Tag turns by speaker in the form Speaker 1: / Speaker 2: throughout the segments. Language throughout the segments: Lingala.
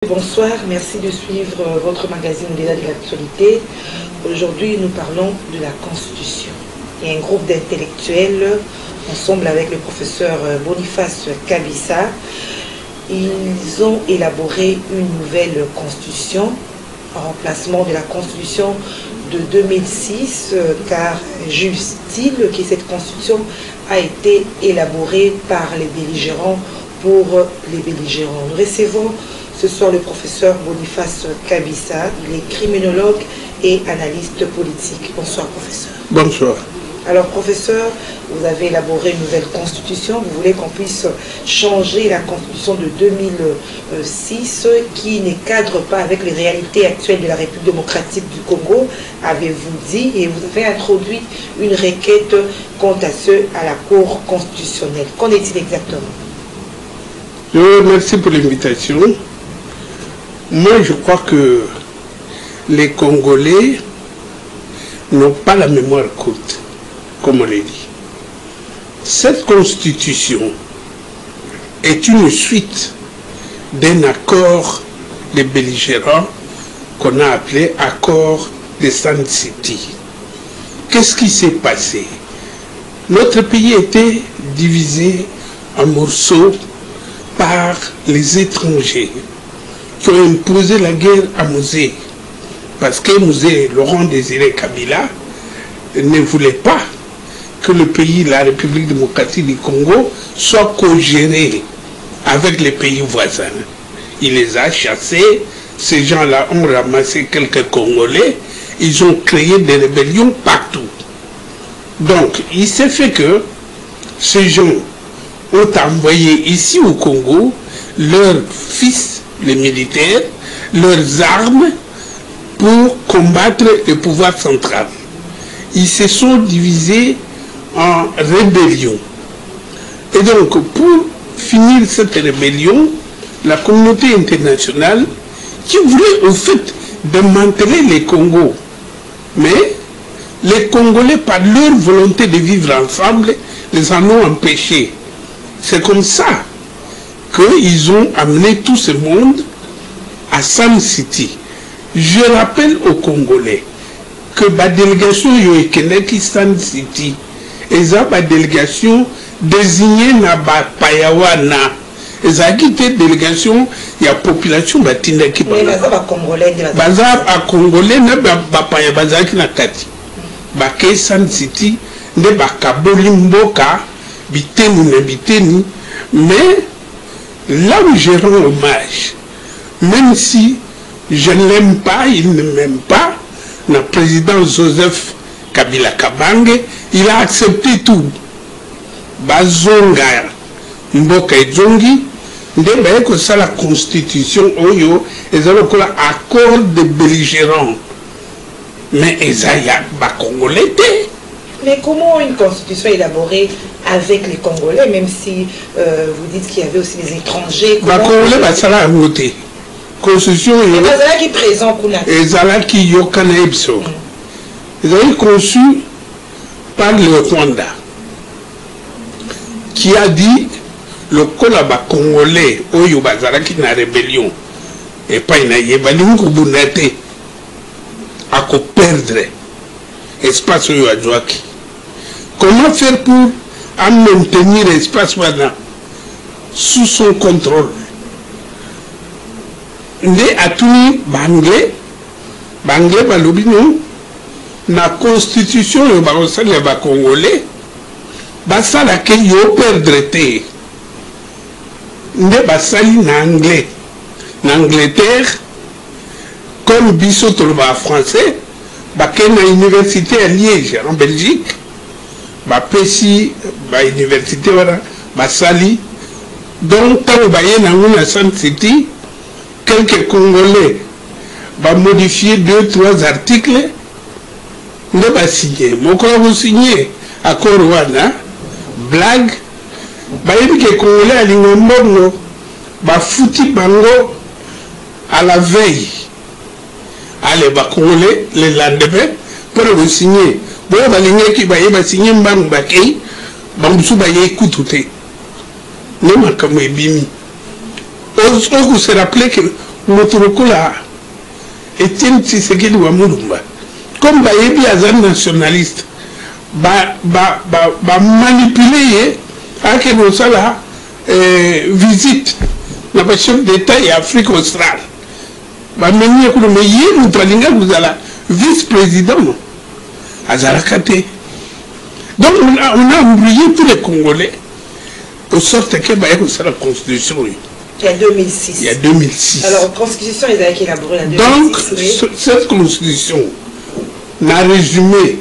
Speaker 1: Bonsoir, merci de suivre votre magazine Au-delà de l'actualité. Aujourd'hui, nous parlons de la Constitution. Et un groupe d'intellectuels, ensemble avec le professeur Boniface Kabissa, ils ont élaboré une nouvelle Constitution en remplacement de la Constitution de 2006, car juge-t-il que cette Constitution a été élaborée par les belligérants pour les belligérants. Nous recevons ce soir le professeur Boniface Kabissa, il est criminologue et analyste politique. Bonsoir professeur.
Speaker 2: Bonsoir.
Speaker 1: Alors professeur, vous avez élaboré une nouvelle constitution, vous voulez qu'on puisse changer la constitution de 2006 qui ne cadre pas avec les réalités actuelles de la République démocratique du Congo, avez-vous dit, et vous avez introduit une requête quant à ce à la Cour constitutionnelle. Qu'en est-il exactement?
Speaker 2: Je vous remercie pour l'invitation. Moi, je crois que les Congolais n'ont pas la mémoire courte, comme on l'a dit. Cette constitution est une suite d'un accord des belligérants qu'on a appelé accord de Sun City. Qu'est-ce qui s'est passé? Notre pays était divisé en morceaux par les étrangers qui ont imposé la guerre à Mosé. Parce que Mosé, Laurent Désiré Kabila, ne voulait pas que le pays, la République démocratique du Congo, soit co-géré avec les pays voisins. Il les a chassés, ces gens-là ont ramassé quelques Congolais, ils ont créé des rébellions partout. Donc, il s'est fait que ces gens ont envoyé ici au Congo leurs fils, les militaires, leurs armes pour combattre le pouvoir central. Ils se sont divisés en rébellions. Et donc, pour finir cette rébellion, la communauté internationale, qui voulait au fait démanteler les Congos, mais les Congolais, par leur volonté de vivre ensemble, les en ont empêchés. C'est comme ça qu'ils ont amené tout ce monde à Sun City. Je rappelle aux Congolais que la délégation Yoekeneki Sun City est la délégation désignée na Payawana. Ils ont quitté délégation, il y a population batinda qui
Speaker 1: baza Congolais
Speaker 2: a Congolais na Bapaya bazaki na kati. Bake Sun City ne bakaboli mboka biteni na biteni, mais là où je rends hommage, même si je ne l'aime pas, il ne m'aime pas, le président Joseph Kabila Kabange, il a accepté tout. Bazonga Mboka Edjongi, que ça la constitution Oyo, et ça accord de belligérants. Mais Esaïa, Congolais.
Speaker 1: Mais comment une constitution élaborée avec les Congolais, même si vous dites qu'il y avait aussi des étrangers?
Speaker 2: Congolais, ça l'a voté. Constitution
Speaker 1: qui présent
Speaker 2: et Zala qui Yokana Epso. Ils ont été conçus par le Rwanda, qui a dit le Kolaba Congolais, Oyo Bazala qui n'a rébellion, et pas une aïebalingo bunate, à ko perdre espace Oyo Adjouaki. Comment faire pour maintenir l'espace sous son contrôle? Nde atuni banglais balobi no na constitution yo bakosala ba congolais basala ke yo perdre te nde basali na anglais na Angleterre comme biso toloba français bake na université à Liège en Belgique bapesi ba université wana basali donc tant baye na nguna Sun City quelques Congolais va modifier 2-3 articles, ne va signer. Mon corps vous signer accord Rwanda, blague, bah il y a des Congolais à l'Ingombo, bah fouti bango à la veille. Allez, bah Congolais, les lendemains, pour vous signer. Bon, bah l'ingé qui va signer mbang bakei, bah m'sou bah y écoute tout. Ne m'a comme bimi. On se rappelait que Motorokula Etienne Tshisekedi wa Mulumba comme bayebi azan nationaliste ba manipuler ake no sala visite na ba chef d'état et Afrique australe ba menye ko me yé mupalinga kuzala vice-président azala kate. Donc on a oublié tous les Congolais de sorte que baye ko sala constitution.
Speaker 1: Il y a 2006.
Speaker 2: Il y a 2006.
Speaker 1: Alors, la constitution, ils avaient élaboré en 2006.
Speaker 2: Donc,
Speaker 1: oui.
Speaker 2: cette constitution n'a résumé.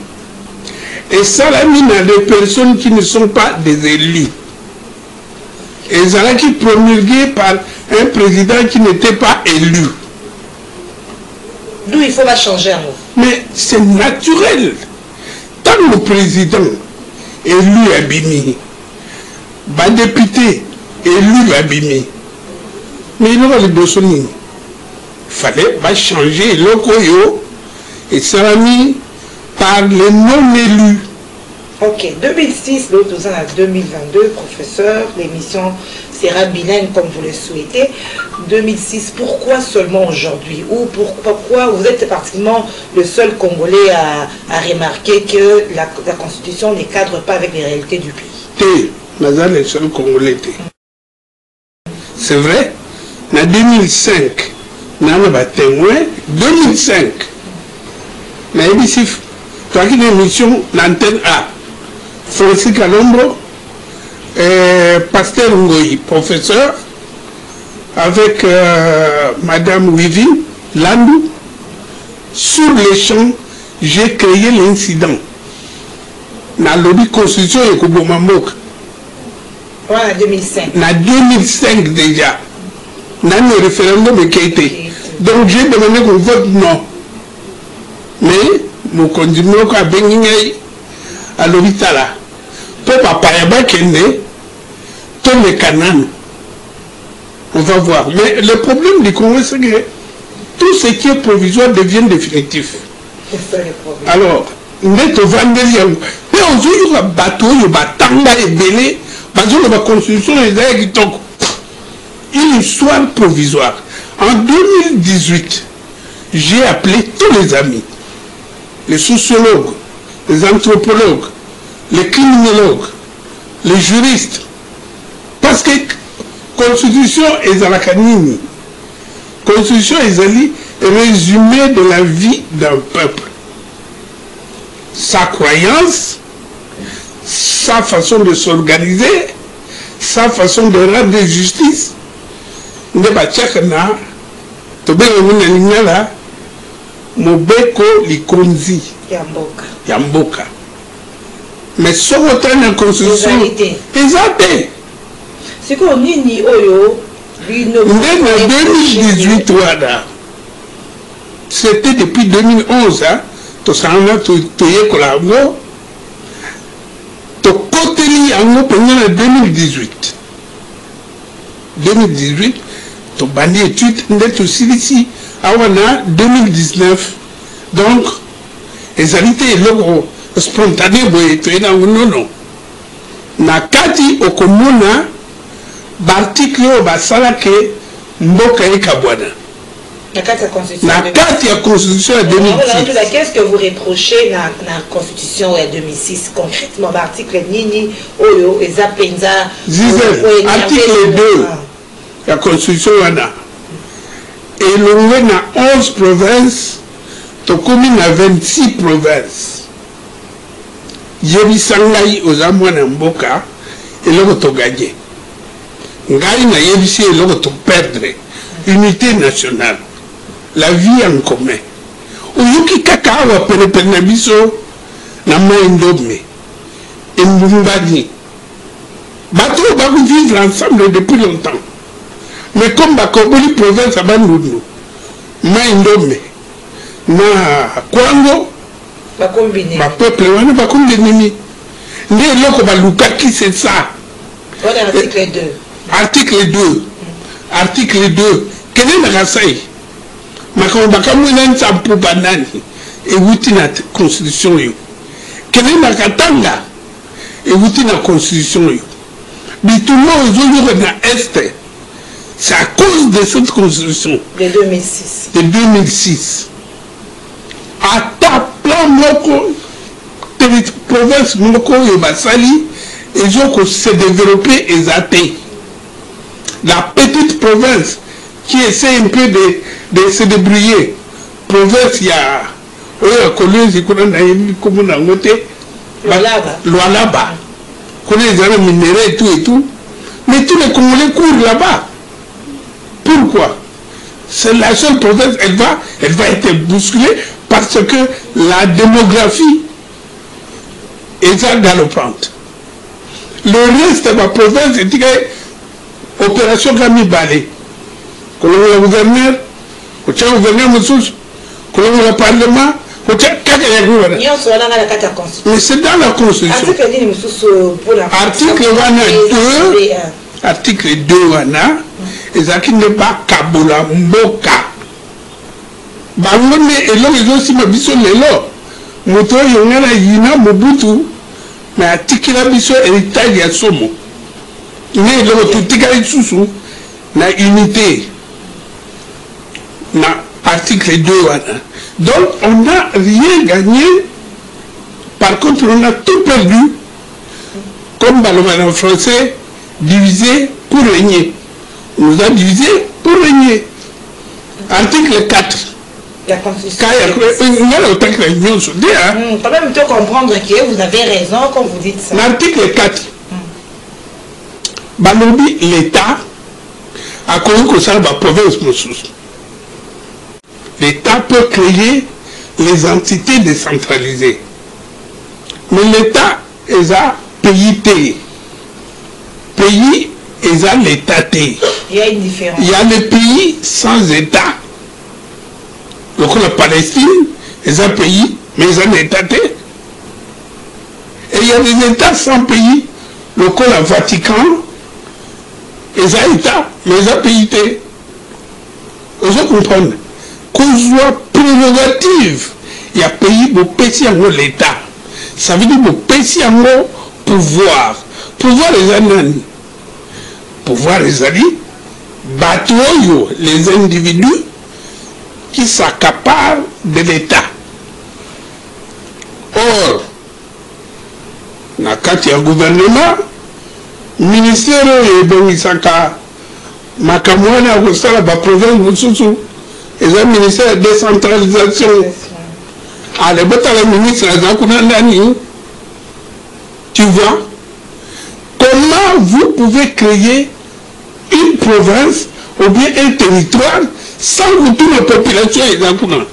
Speaker 2: Et ça l'a mis dans des personnes qui ne sont pas des élus. Et ça l'a qui promulgué par un président qui n'était pas élu.
Speaker 1: D'où il faut la changer en nous.
Speaker 2: Mais c'est naturel. Tant le président élu abîmé, le député élu abîmé, mais il aura les besoins. Il fallait changer le coyo et ça l'a mis par les non-élus.
Speaker 1: Ok, 2006, l'autre en 2022, professeur, l'émission sera bilingue comme vous le souhaitez. 2006, pourquoi seulement aujourd'hui? Ou pourquoi vous êtes pratiquement le seul Congolais à remarquer que la Constitution ne cadre pas avec les réalités du pays?
Speaker 2: Nous sommes les seuls Congolais. C'est vrai? En 2005, nous avons un témoin. 2005, nous avons une émission, l'antenne A. Francis Kalombo, Pasteur Ngoyi, professeur, avec Madame Wivi Landou. Sur les champs, j'ai créé l'incident. Dans la constitution de Koubomamok.
Speaker 1: Ouais, en 2005.
Speaker 2: En 2005 déjà. Dans le référendum qui a été. Donc j'ai demandé qu'on vote non. Mais nous continuons à bénir à l'hôpital. Pour papa Yaba Kende, tous les canons. On va voir. Mais le problème du Congo, c'est que tout ce qui est provisoire devient définitif.
Speaker 1: C'est ça le problème.
Speaker 2: Alors, nous avons des gens. Mais on joue un bateau, il y a un et belé, parce que la constitution est une histoire provisoire. En 2018, j'ai appelé tous les amis, les sociologues, les anthropologues, les criminologues, les juristes, parce que la constitution est à la canine. La constitution est un résumé de la vie d'un peuple. Sa croyance, sa façon de s'organiser, sa façon de rendre justice. Ne ba tchakana, to be na la mobeko likonzi yamboka. Mais ce que la constitution exacté.
Speaker 1: C'est qu'on ni oyo
Speaker 2: en 2018 c'était depuis 2011 hein. To sana to yé kolabo to koteli yango pendant 2018 to bandi étude ndeto silisi awana 2019 donc les alités loko spontané boye to ena non na kati okomona l'article au basala ke mboka ekabwana na kati ya constitution de 2006.
Speaker 1: Qu'est-ce que vous reprochez dans la constitution de 2006 concrètement? L'article Nini, Oyo, Ezapenza,
Speaker 2: article 2, la constitution wana. Et l'on a 11 provinces, to commune à 26 provinces. Yebisangai aux amwana mboka, et l'on to gagné. Ngai na yebisi et l'on to perdre. Unité nationale. La vie en commun. Oyuki kaka awa penepene biso na maindome. Et Mbumbani. Bato baku vivre ensemble depuis longtemps. Mais comme Bakoboli province à Bandounou, maindome, na Kwango, ma peuple wana bakombinimi. Né loko balukaki c'est ça.
Speaker 1: Voilà l'article 2.
Speaker 2: Article 2. Article 2. Quel est le rassaï? Makamouina Nsampo Banani et Woutina Constitution. Quel est la Katanga et Woutina Constitution? Bitumo Zulu na Est. C'est à cause de cette constitution.
Speaker 1: De 2006.
Speaker 2: De 2006. À ta plan moko, province moko et Basali, ils ont se développé et zaté. La petite province qui essaie un peu de se débrouiller. Province, il y a Lualaba. Connaît les minéraux et tout. Mais tous les Congolais courent là-bas. Pourquoi? C'est la seule province, elle va être bousculée parce que la démographie est galopante. Le reste de la province est une opération Gami Balé. Quand le gouverneur, Moussous, quand le parlement, mais c'est dans la constitution. Article 2, article 2, ezaki ne pas kabola mboka. Bangone elo ezo ma biso lelo. Moto yongana yina Mobutu na atikila biso héritage ya somo. Ne lo tutika isusu na unité. Na article 2 wana. Donc on n'a rien gagné. Par contre on a tout perdu. Comme en français, divisé pour régner. On nous a divisé pour régner. Article 4.
Speaker 1: La Constitution.
Speaker 2: Quand
Speaker 1: même, il faut comprendre que vous avez raison quand vous dites ça.
Speaker 2: L'article 4. Balobi, l'État a connu que ça va province Moussous. L'État peut créer les entités décentralisées. Mais l'État est à pays. Pays est à l'État.
Speaker 1: Il y a une différence.
Speaker 2: Il y a les pays sans État. Donc la Palestine est un pays, mais ils ont un État. Et il y a des États sans pays. Le Vatican est un État, mais ils ont un pays. Vous comprenez? Qu'on soit prérogative, il y a pays où pays en l'État. Ça veut dire que pays en pouvoir. Pouvoir les années. Pouvoir les alliés. Batoyo, les individus qui s'accaparent de l'État. Or, dans le gouvernement, le ministère de Isaka, Makamouana, la province Moussoussou, et le ministère de décentralisation. Allez, le ministre de tu vois, comment vous pouvez créer une province ou bien un territoire sans que toute la population est dans le courant.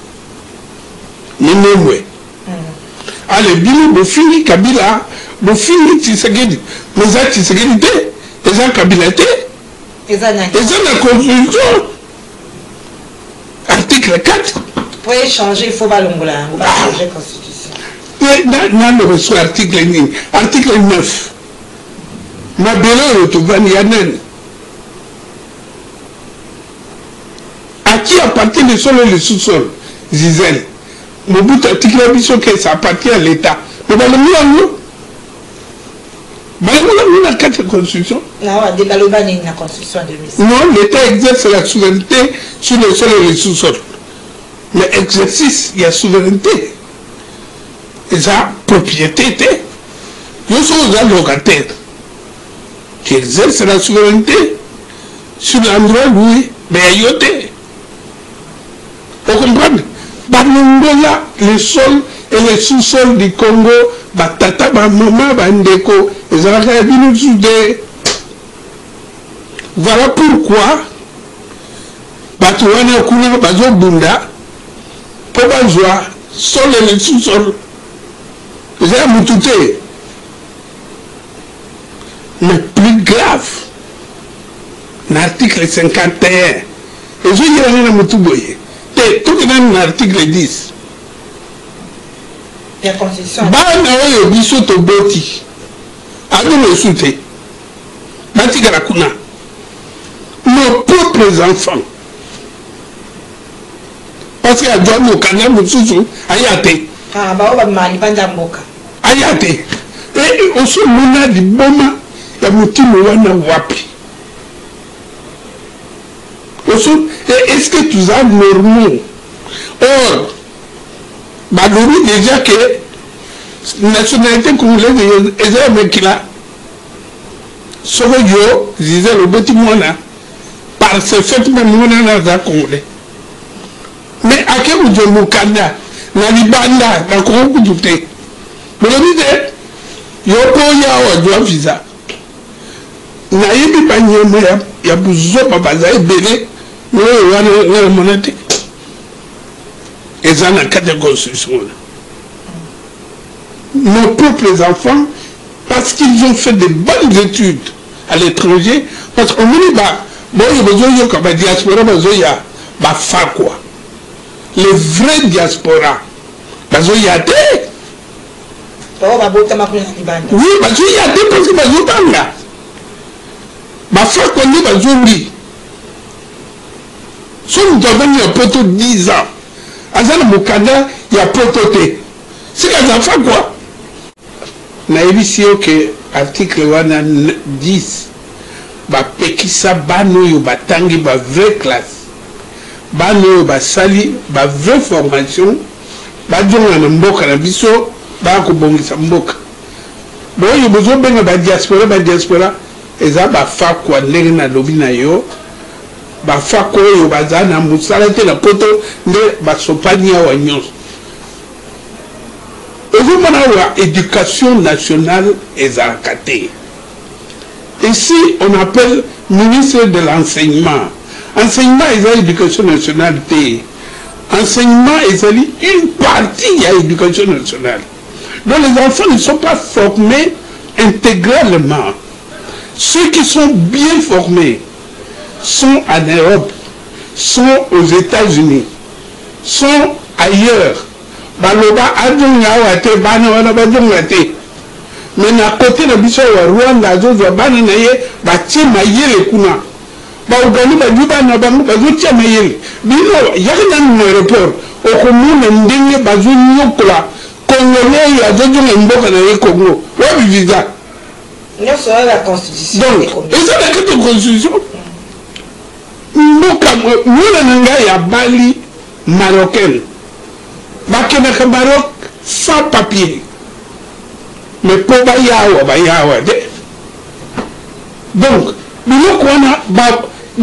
Speaker 2: Allez, Bilo, vous finissez Kabila, vous finissez Tshisekedi. Mais ça, Tshisekedi, et ça, Kabila, et ça, la constitution. Article 4.
Speaker 1: Pour changer, il faut pas l'ongola, on va changer la constitution.
Speaker 2: Dans le reçu article 9. Ma belle, tu vas y aller. À qui appartient le sol et le sous-sol? Gisèle. Mon but article que ça appartient à l'État. Mais dans le milieu, la carte de constitution.
Speaker 1: Non, la constitution de 2006.
Speaker 2: Non, l'État exerce la souveraineté sur le sol et le sous-sol. Mais exercice, il y a souveraineté. Et ça, propriété. Nous sommes des locataires qui exercent la souveraineté sur l'endroit où il y a. Vous comprenez? Banongola, le sol et le sous-sol du Congo, batata, maman, bandeko, voilà pourquoi Batouana Kuna Bazo Bunda, Pobazoa, sol et le sous-sol. Vous avez moutouté. Mais plus grave, l'article 51, et je dis à Moutouboye. Tout est dans l'article 10.
Speaker 1: La constitution.
Speaker 2: Bana oyo biso to boti. Ado le soute. Bati garakuna. Nos propres enfants. Parce qu'il y a des gens qui ont été ayate.
Speaker 1: Ah, bah, on va mani panda mboka.
Speaker 2: Ayate. Et aussi, on a dit, bon, il y a un petit moment wapi. est-ce que tu as normaux? Or, Badouri déjà que la nationalité congolaise est un mec là. Sauf que je disais le petit moine, par ce fait même nous on a congolais. Mais à quel moment je me candidat, na libanda, na Congo douté. Mais le dit, yo po ya visa. Na yebi banyama ya buzo babaza ebele, no wana monate. Et ça n'a qu'à de construction. Nos propres enfants, parce qu'ils ont fait de bonnes études à l'étranger, parce qu'on me dit, bon, il y a besoin de diaspora, il y a quoi. Les vrais diaspora, il y a des. Oui, parce qu'il y a des parce que il y a des. Frère qu'on dit, si nous avons un peu 10 ans, Azana Moukanda, il y a prototé. C'est qu'à ça fait quoi? Naïvi que article 10, Pekisa Bano yo batangi ba vraie classe. Bano yo basali ba vraie formation. Badjonga na mboka na biso, ba ko bongisa mboka. Bo yo besoin benga ba diaspora, eza ba fa kwa ndenge na lobi na yo. Bafako yo bazana musala te na poto nde basopani ya wanyos. Ezomana wa éducation nationale ezakate. Ici on appelle ministre de l'enseignement. Enseignement est éducation nationale te. Enseignement est une partie de l'éducation nationale. Donc les enfants ne sont pas formés intégralement. Ceux qui sont bien formés sont en Europe, sont aux États-Unis, sont ailleurs. Baloba adjongawate bana badjongate. Mais na côté na biso wa Rwanda zozo bana na ye batie mayele kuna. Ba ugani ba juba na bangu bazotia mayele. Bino yakana no aéroport okomuna ndenge bazonyokola Congolais ya zozo mboka na ye Congo. Wa visa.
Speaker 1: Non, c'est la constitution.
Speaker 2: Donc, et ça la constitution. Mboka mwana nanga ya Bali marocaine bakena Maroc sans papier mais pour bayawa de donc donc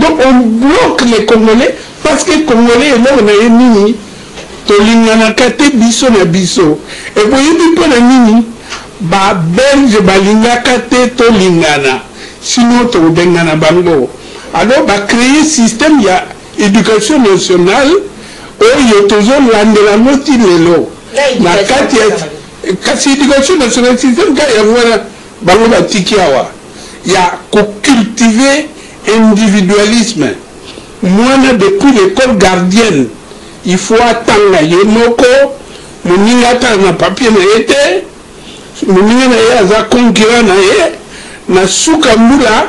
Speaker 2: on bloque les Congolais parce que les Congolais là on a nini tolingana kate biso na biso et boyebi po na nini ba belge balinga kate tolingana sinon to bengana bango. Alors, bah, créer un système, il y a éducation nationale, où il y a toujours l'andelanote lelo. La carte, c'est éducation nationale, système, il y a cultiver individualisme. Moi, depuis l'école gardienne, il faut attendre, il y a moko, mon n'y attend un papier, mon n'y a concurrent, na soukamula,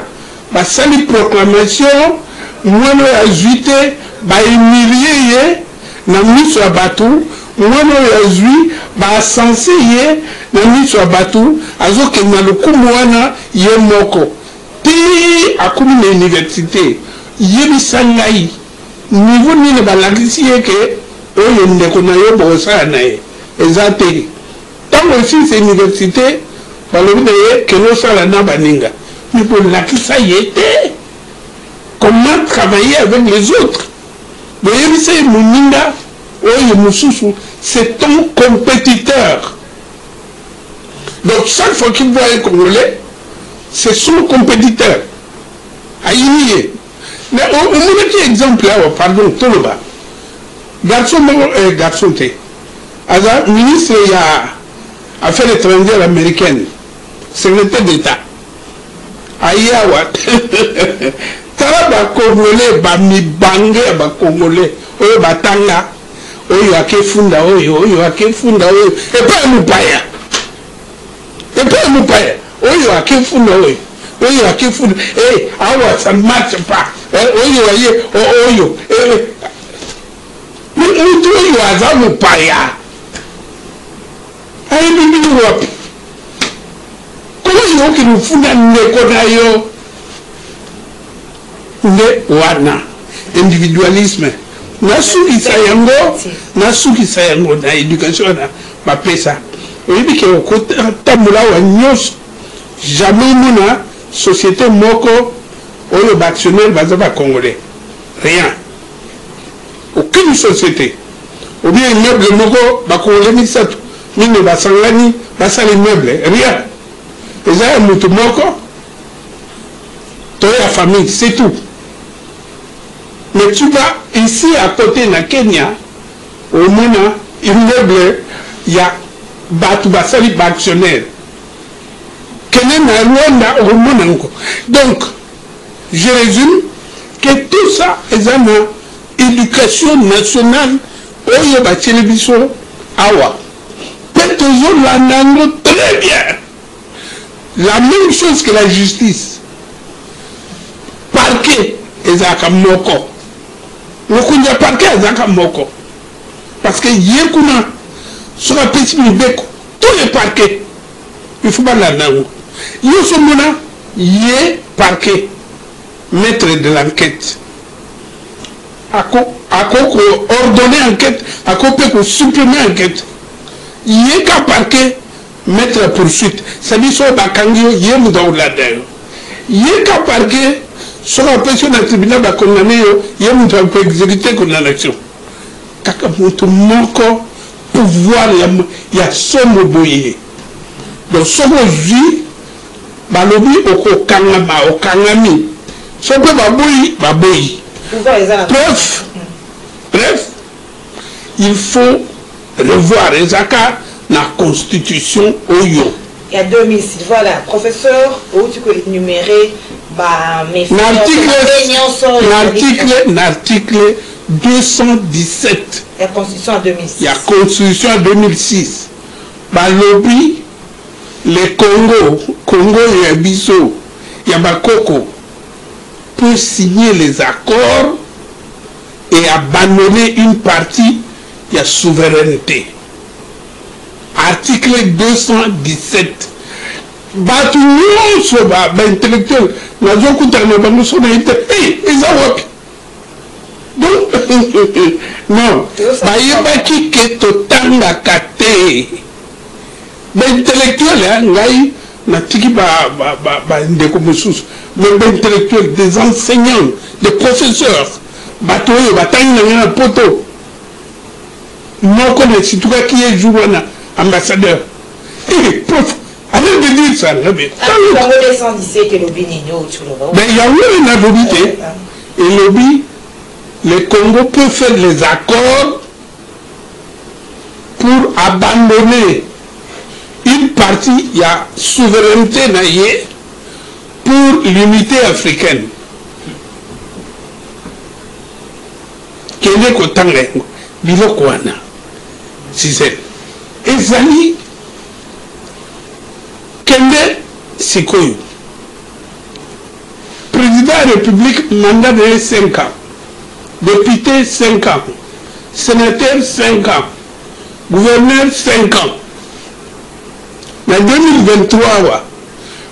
Speaker 2: basali proclamation mwana ya juité ba humilier na miso ya batu mwana ya jui ba censé ye na miso ya batu azoke na lokumu wana ye moko ti akumi na université yebisa ngai niveau nini balakisi ye ke oyo ndeko na yo bosala na ye eza te ntango esisi université balobi na ye kelosala na baninga. Mais pour la qui ça y était, comment travailler avec les autres? C'est ton compétiteur. Donc chaque fois qu'il voit un Congolais, c'est son compétiteur. Aïe. Mais on met un exemple là, pardon, tout le bas. Garçon T. Alors, ministre il y a Affaires étrangères américaines, secrétaire d'État. Ayawa tala ba Congolais ba mibange ba Congolais oyo batanga oyo akefunda oyo akefunda oyo et pas mupaya oyo akefunda oyo akefunda awa ça ne marche pas oyo mais oyo aza mupaya ayi bibi wapi. Comment il faut nous foutre dans les codayo? Ne wana. individualisme. Nasuki sayango na éducation na mapesa. Oyebi ke okotambola wa nyos jamais mona société moko oyo actionnaire baza ba congolais. Rien. Aucune société. Ou bien immeuble moko ba congolais misatu mine basangani basala immeuble. Rien. Eza mutu moko to ya famille, c'est tout. Mais tu vas ici à côté na Kenya, au moins immeuble, il y a Batu Basali actionnaire. Kenya na Rwanda au moins. Donc, je résume que tout ça est une éducation nationale au Yoba Télévision Awa. Peut-être la langue très bien. La même chose que la justice. Parquet ezaka moko. Lokunya parquet ezaka moko. Parce que yekuna sur la petite beko tous les parquets. Il faut pas la langue. Yosomona yé parquet maître de l'enquête. Ako ordonner enquête, ako peut supprimer enquête. Yeka parquet mettre poursuite. Ça dit so bakangio yé mudawla dayo. Yeka parquet sur la pression d'un tribunal va condamner, il y a un peu exécuter condamnation. Kaka mutu moko pouvoir il y a somme boye. Donc somme vie balobi okangami. Somme baboyi. Bref, il faut revoir les accords dans la constitution Oyo.
Speaker 1: Il y a 2006, voilà, professeur, où tu peux énumérer
Speaker 2: l'article 217.
Speaker 1: La Constitution en 2006.
Speaker 2: La Constitution en 2006. Balobi, le Congo et Abisso, Yabakoko, peut signer les accords et abandonner une partie de la souveraineté. Article 217. Batu nyonso ba intellectuel na zokutana bango so na inte eza wapi. Donc non bayebaki ke totangaka te ba intellectuel ngai na tiki ba ndeko mosusu mais ba intellectuel des enseignants des professeurs bato oyo batangi na poto moko na situka ki est jour na ambassadeur prof. Avec de dire ça, mais il y a une involonté. Et le Congo peut faire les accords pour abandonner une partie, il y a souveraineté naïe pour l'unité africaine. Quel est le temps Bilokwana, si c'est. Et Zali. Kende Sikoyo. Président de la République, mandat de 5 ans. Député 5 ans. Sénateur 5 ans. Gouverneur 5 ans. En 2023,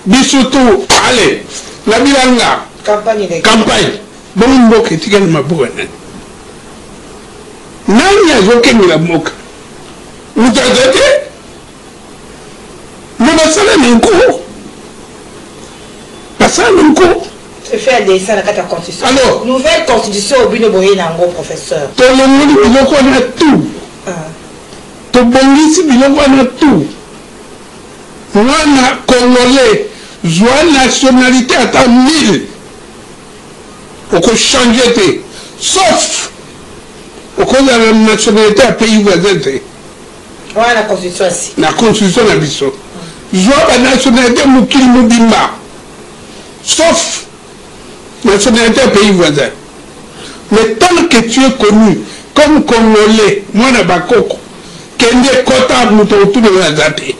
Speaker 2: Bissoto, allez, la Bilanga. Campagne. Bon, mok et tigan ma bouane. Nani a joké ni la mok. Vous avez
Speaker 1: c'est fait des ça la constitution. Alors, nouvelle constitution au but de boyer nango professeur.
Speaker 2: Tout le monde biloko na tout. To bongisi biloko na tout. Wana congolais, joie nationalité à 1000. Oko changer te. Sauf oko la nationalité à pays voisin te.
Speaker 1: Voilà la constitution ici.
Speaker 2: La constitution na biso. Joie la nationalité mukili mubimba. Sauf nationalité pays voisin. Mais tant que tu es connu comme Congolais, moi na bakoko, kende kota muto autour de la zate.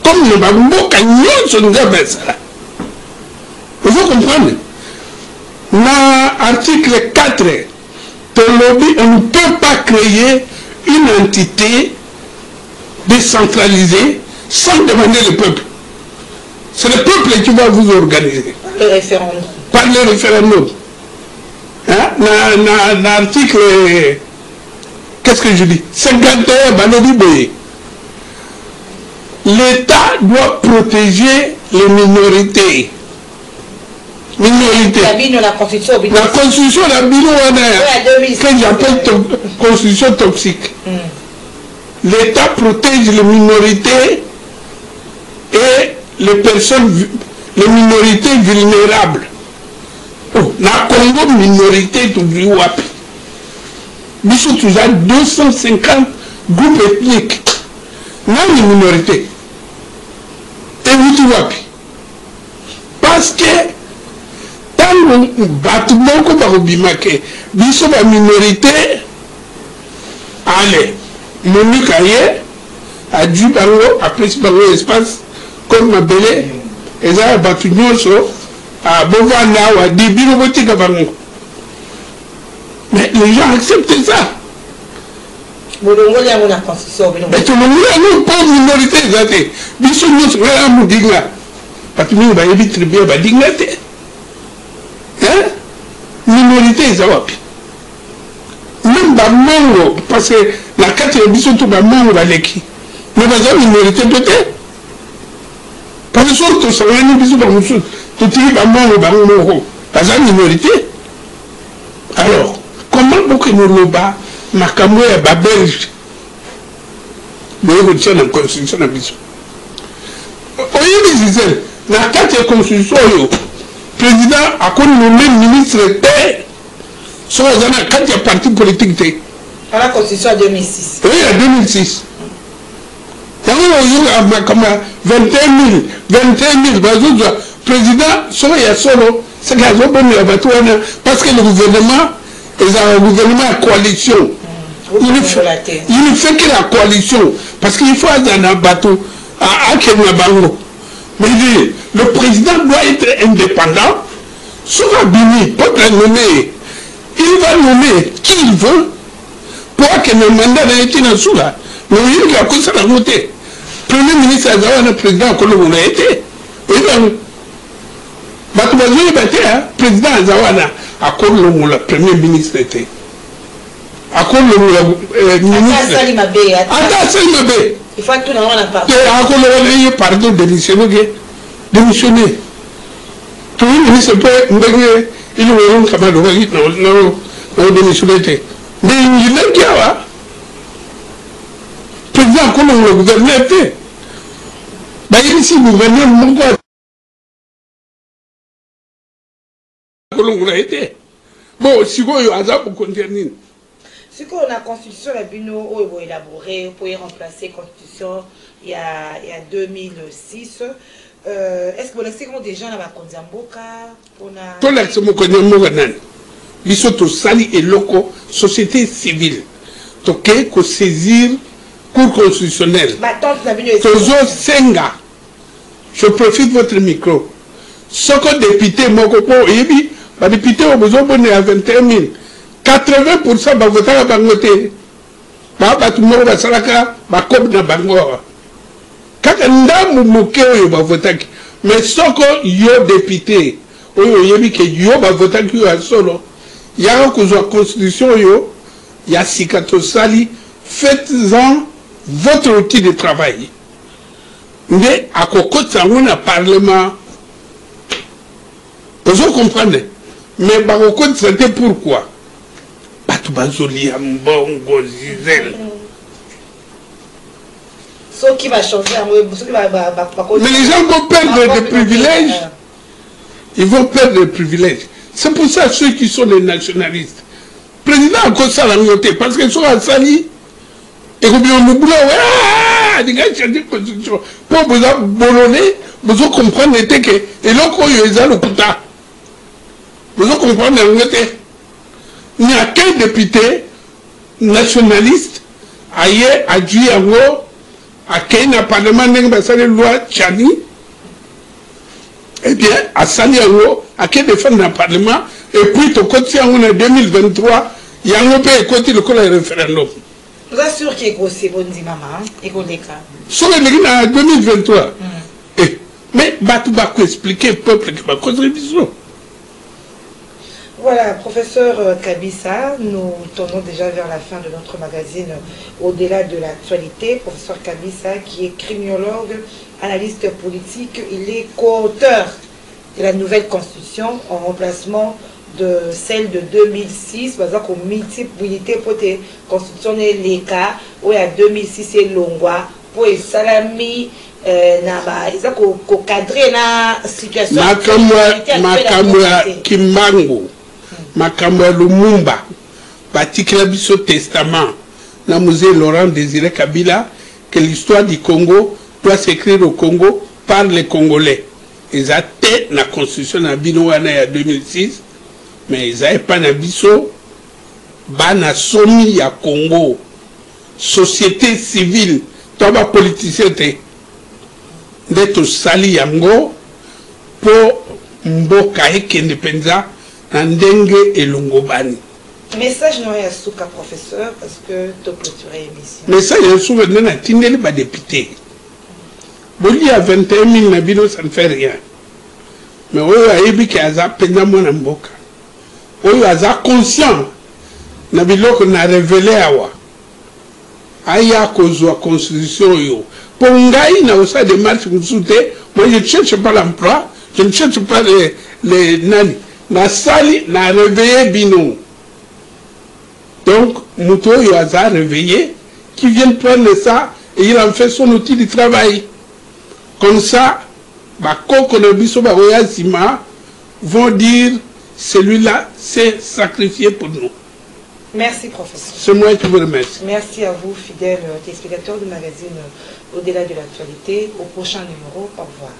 Speaker 2: Comme le bamboka nyonso nga besala. Vous comprenez? Na article 4, on ne peut pas créer une entité décentralisée sans demander le peuple. C'est le peuple qui va vous organiser.
Speaker 1: Le référendum.
Speaker 2: Par le référendum. Hein? l'article, qu'est-ce que je dis, 51, Balodi, l'État doit protéger les minorités.
Speaker 1: La
Speaker 2: constitution, la bino, que j'appelle constitution toxique. L'État protège les minorités et les personnes, les minorités vulnérables. Oh, la Congo minorité tout du WAP. Nous sommes toujours 250 groupes ethniques. Dans les minorités. Et vous WAP. Parce que tant que bâtiment comme Barobimake, nous sommes la minorité, allez, Monique Aye, a dû bango, après ce bango espace, comme ma belle, et ça a battu nous, à Bovana ou à Débile au Botique à Bango. Mais les gens acceptent ça.
Speaker 1: Mais tout le
Speaker 2: monde a une pauvre minorité. Ils sont tous là à Moudigla. Parce que nous, on va éviter bien la dignité. Minorité, ça va. Même dans Mango, parce que la carte est bien tout dans Mango, l'équipe. Mais dans la minorité, peut-être. Parce que surtout, ça va nous bisous dans le sud. Tout est dans Mango, dans la minorité. Alors, comment beaucoup nous le bas, Makamwe et Babelge, nous retenons la constitution de bisous. Oye, disait, la carte de constitution, le président a connu le même ministre, sur la carte de parti politique.
Speaker 1: À la constitution de 2006.
Speaker 2: Oui, en 2006. Il y a 21 000, le président, sur les solo, c'est qu'il y a parce que le gouvernement est un gouvernement à coalition. Il ne fait que la coalition, parce qu'il faut aller dans un bateau à Kenabango. Mais le président doit être indépendant, soit Bini, pas nommer. Il va nommer qui il veut, pour que le mandat ait été dans sous là. Mais il a cause de la montée. Premier ministre Azawana, président, comme on a été. Président Azawana, à quoi le premier ministre était. À quoi le ministre. Attends, Salimabé.
Speaker 1: Il faut que tout le monde en parle.
Speaker 2: Pardon, démissionner. Tout le ministre peut, il est un camarade, non, démissionner. Mais il est là, président, comment le gouverneur était. D'ailleurs, ici, le gouverneur, mon gars, comment a été. Bon, si vous avez un hasard pour continuer.
Speaker 1: Ce qu'on a constitution, la Bino, où ils vont élaborer, pour y remplacer constitution, il y a 2006. Est-ce que vous laissez déjà dans la Konzamboka?
Speaker 2: Tout l'accès au Konzamboka, ils sont au Sali et locaux, société civile. Donc, il faut saisir cours constitutionnel. Toujours Senga. Je profite de votre micro. Ce que député, mon copain, les députés ont besoin de 21 000. 80% va voter à Bangote. Tout le monde va s'arrêter, va comme dans Bangor. Quand un dame moqué, va voter. Mais ce que yo député, yo va voter solo. Il y a une constitution, il y a Sikato Sali, faites-en votre outil de travail. Mais à côté de ça, parlement. Vous comprenez? Mais à côté de ça, c'était pourquoi?
Speaker 1: Ce qui va changer,
Speaker 2: mais les gens vont perdre des privilèges. Ils vont perdre des privilèges. C'est pour ça ceux qui sont les nationalistes. Le président a encore ça la noté parce qu'ils sont à Sali. Et comme on nous boulot, les gars changent de constitution. Pour vous bolonner, vous comprenez que et là quand ils ont le quota, vous comprenez il n'y a qu'un député nationaliste ailleurs à Djouyango, à Kenya Parlement n'a loi Tchani, eh bien à Saliango, à quel défendre le Parlement, et puis au côté en 2023, il y a un peu écouté le référendum.
Speaker 1: Vous êtes sûr qu'il est gros, c'est bon, dit maman, et qu'on est cas.
Speaker 2: Sur le en 2023. Mais Batoubakou expliquer au peuple que ma contribution.
Speaker 1: Voilà, professeur Kabissa, nous tournons déjà vers la fin de notre magazine Au-delà de l'actualité. Professeur Kabissa, qui est criminologue, analyste politique, il est co-auteur de la nouvelle constitution en remplacement de celle de 2006, parce qu'on multiple pour te constitutionner les cas où il y a 2006 et Longwa pour les salami ils ont cadré la situation.
Speaker 2: Makamwa Kimbango, Makamwa Lumumba, Batikla Biso Testament, na musée Laurent Désiré Kabila, que l'histoire du Congo doit s'écrire au Congo par les Congolais. Ils ont été la constitution de Binoana en 2006, mais ils n'avaient pas Nabiso, Bana Somi ya Congo, société civile, toi politicien d'être sali yango pour mboka indépendant ndenge elongobani.
Speaker 1: Message non ya souka professeur parce que tu clôturer émission.
Speaker 2: Message ya souka na tindeli ba député. Boli à 21 000 nabino ça ne fait rien. Mais oyo ayebi ki aza penda mona mboka. Oyo aza conscient na biloko na révélé awa. Aya kozwa constitution yo. Pour ngai na osa démarche msoute, moi je ne cherche pas l'emploi, je ne cherche pas les nani. Na sali na réveillé bino. Donc Mouto yo aza réveillé qui vient prendre ça et il en fait son outil de travail. Comme ça, Bakoko Nobiso Baroya Zima vont dire celui-là s'est sacrifié pour nous.
Speaker 1: Merci professeur.
Speaker 2: C'est moi qui vous remercie.
Speaker 1: Merci à vous, fidèles téléspectateurs du magazine Au-delà de l'actualité. Au prochain numéro, au revoir.